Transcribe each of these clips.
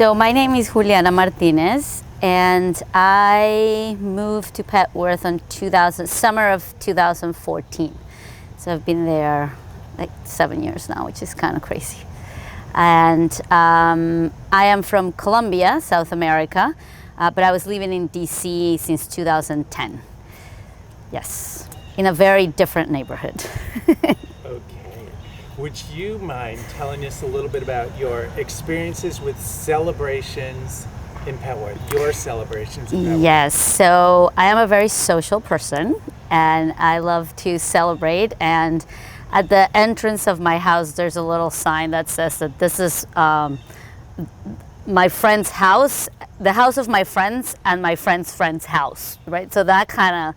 So my name is Juliana Martinez, and I moved to Petworth in summer of 2014. So I've been there like 7 years now, which is kind of crazy. And I am from Colombia, South America, but I was living in DC since 2010. Yes, in a very different neighborhood. Okay. Would you mind telling us a little bit about your experiences with celebrations in Petworth, your celebrations in Petworth? Yes, so I am a very social person, and I love to celebrate. And at the entrance of my house, there's a little sign that says that this is my friend's house, the house of my friends, and my friend's friend's house, right? So that kind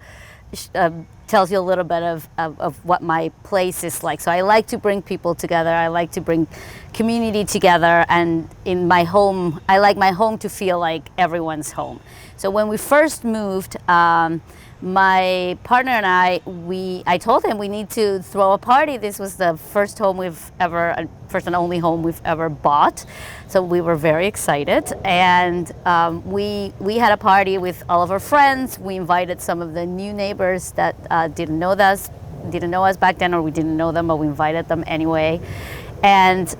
of tells you a little bit of what my place is like. So I like to bring people together. I like to bring community together. And in my home, I like my home to feel like everyone's home. So when we first moved, my partner and I told him we need to throw a party. This was the first and only home we've ever bought. So we were very excited, and we had a party with all of our friends. We invited some of the new neighbors that didn't know us back then, or we didn't know them, but we invited them anyway. And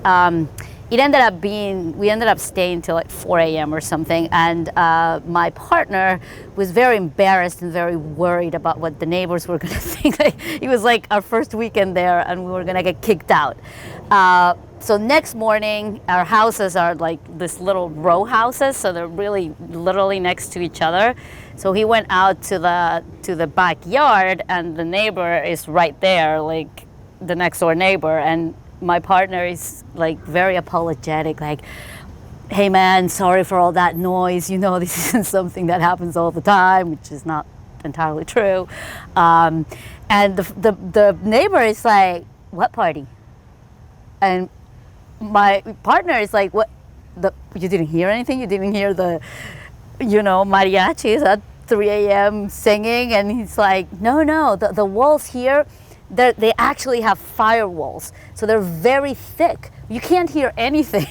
we ended up staying till like 4 a.m. or something, and my partner was very embarrassed and very worried about what the neighbors were going to think. It was like our first weekend there, and we were going to get kicked out. So next morning, our houses are like this little row houses, so they're really literally next to each other. So he went out to the backyard, and the neighbor is right there, like the next door neighbor, and my partner is like very apologetic, like, hey man, sorry for all that noise, this isn't something that happens all the time, which is not entirely true. And the neighbor is like, what party? And my partner is like, what, you didn't hear anything? You didn't hear the mariachis at 3 a.m. singing? And he's like, no, the walls here, they actually have firewalls, so they're very thick. You can't hear anything.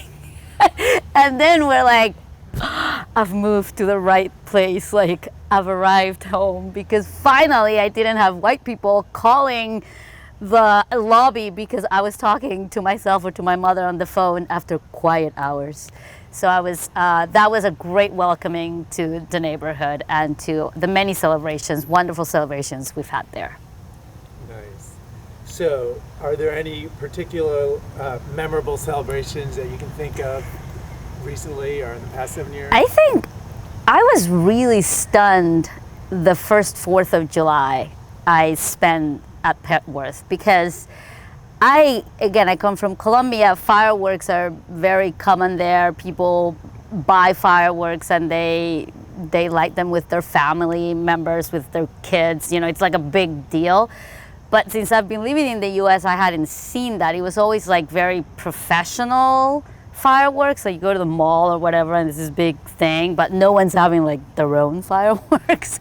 And then we're like, I've moved to the right place. Like, I've arrived home, because finally I didn't have white people calling the lobby because I was talking to myself or to my mother on the phone after quiet hours. So that was a great welcoming to the neighborhood and to the many wonderful celebrations we've had there. Nice. So, are there any particular memorable celebrations that you can think of recently or in the past 7 years? I think I was really stunned the first 4th of July I spent at Petworth, because I come from Colombia. Fireworks are very common there. People buy fireworks and they light them with their family members, with their kids. It's like a big deal. But since I've been living in the US, I hadn't seen that. It was always like very professional fireworks. Like you go to the mall or whatever, and it's this big thing, but no one's having like their own fireworks.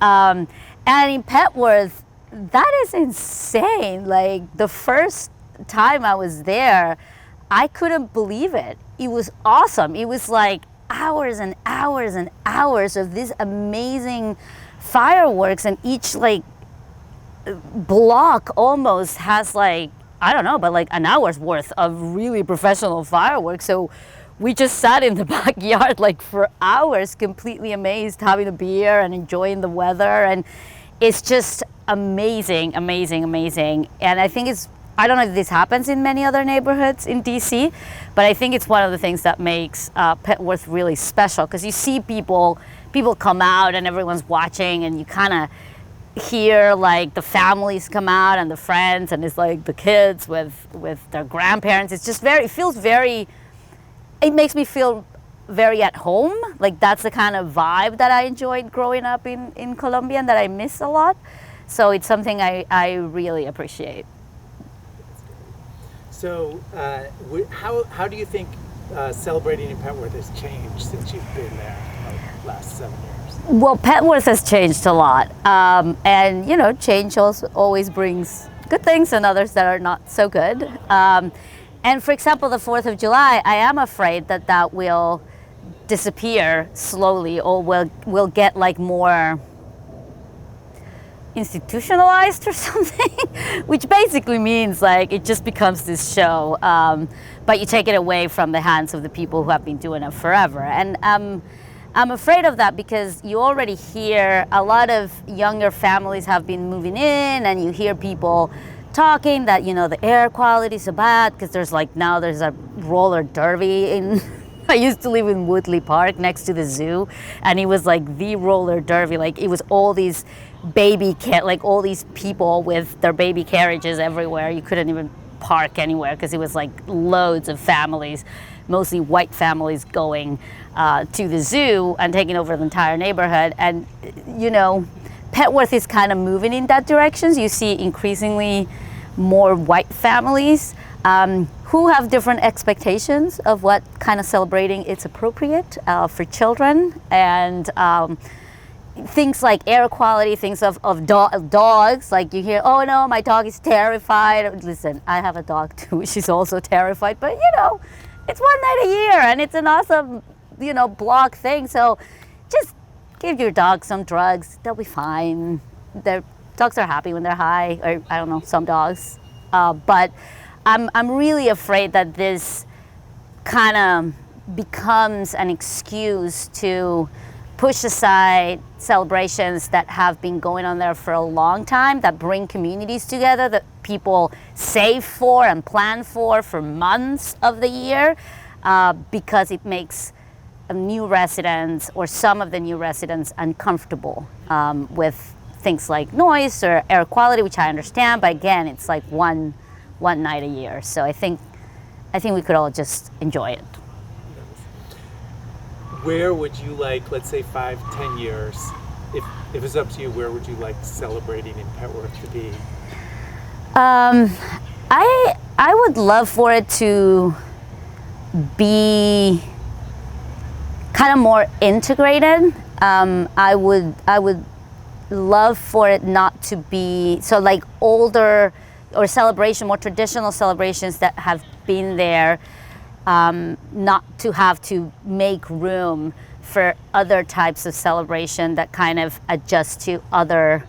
And in Petworth, that is insane. Like the first time I was there, I couldn't believe it. It was awesome. It was like hours and hours and hours of this amazing fireworks, and each like block almost has like, I don't know, but like an hour's worth of really professional fireworks. So we just sat in the backyard like for hours, completely amazed, having a beer and enjoying the weather. And it's just amazing, amazing, amazing. And I think I don't know if this happens in many other neighborhoods in DC, but I think it's one of the things that makes Petworth really special, because you see people come out and everyone's watching, and you kind of hear like the families come out and the friends, and it's like the kids with their grandparents. It's just it makes me feel very at home. Like that's the kind of vibe that I enjoyed growing up in Colombia and that I miss a lot. So it's something I really appreciate. So how do you think celebrating in Petworth has changed since you've been there the last 7 years? Well, Petworth has changed a lot. And change also always brings good things and others that are not so good. And for example, the 4th of July, I am afraid that will disappear slowly, or will get like more institutionalized or something, which basically means like it just becomes this show, but you take it away from the hands of the people who have been doing it forever. And I'm afraid of that, because you already hear a lot of younger families have been moving in, and you hear people talking that, you know, the air quality is so bad because there's a roller derby in I used to live in Woodley Park next to the zoo, and it was like the roller derby. Like, it was all these like all these people with their baby carriages everywhere. You couldn't even park anywhere because it was like loads of families, mostly white families, going to the zoo and taking over the entire neighborhood. And, you know, Petworth is kind of moving in that direction. So you see increasingly more white families who have different expectations of what kind of celebrating is appropriate for children. And things like air quality, things of dogs, like you hear, oh no, my dog is terrified. Listen, I have a dog too, she's also terrified, but you know, it's one night a year and it's an awesome, you know, block thing. So just give your dog some drugs, they'll be fine. Their dogs are happy when they're high, or I don't know, some dogs. But I'm really afraid that this kind of becomes an excuse to push aside celebrations that have been going on there for a long time, that bring communities together, that people save for and plan for months of the year, because it makes new residents, or some of the new residents, uncomfortable with things like noise or air quality, which I understand, but again, it's like one night a year. So I think we could all just enjoy it. Where would you like, let's say 5-10 years, if it's up to you, where would you like celebrating in Petworth to be? I would love for it to be kind of more integrated. I would love for it not to be so like older or more traditional celebrations that have been there, not to have to make room for other types of celebration that kind of adjust to other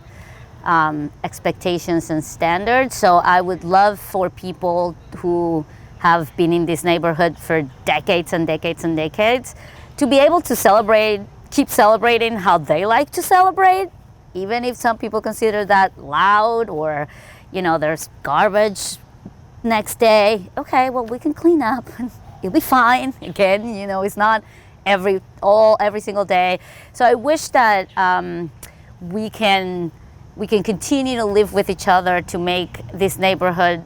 expectations and standards. So I would love for people who have been in this neighborhood for decades and decades and decades to be able to keep celebrating how they like to celebrate, even if some people consider that loud, or, you know, there's garbage next day. Okay, well, we can clean up and it'll be fine. Again, you know, it's not every single day. So I wish that we can continue to live with each other to make this neighborhood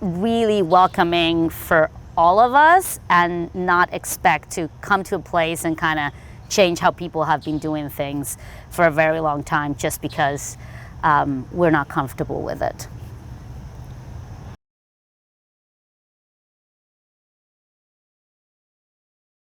really welcoming for all of us, and not expect to come to a place and kind of change how people have been doing things for a very long time just because we're not comfortable with it.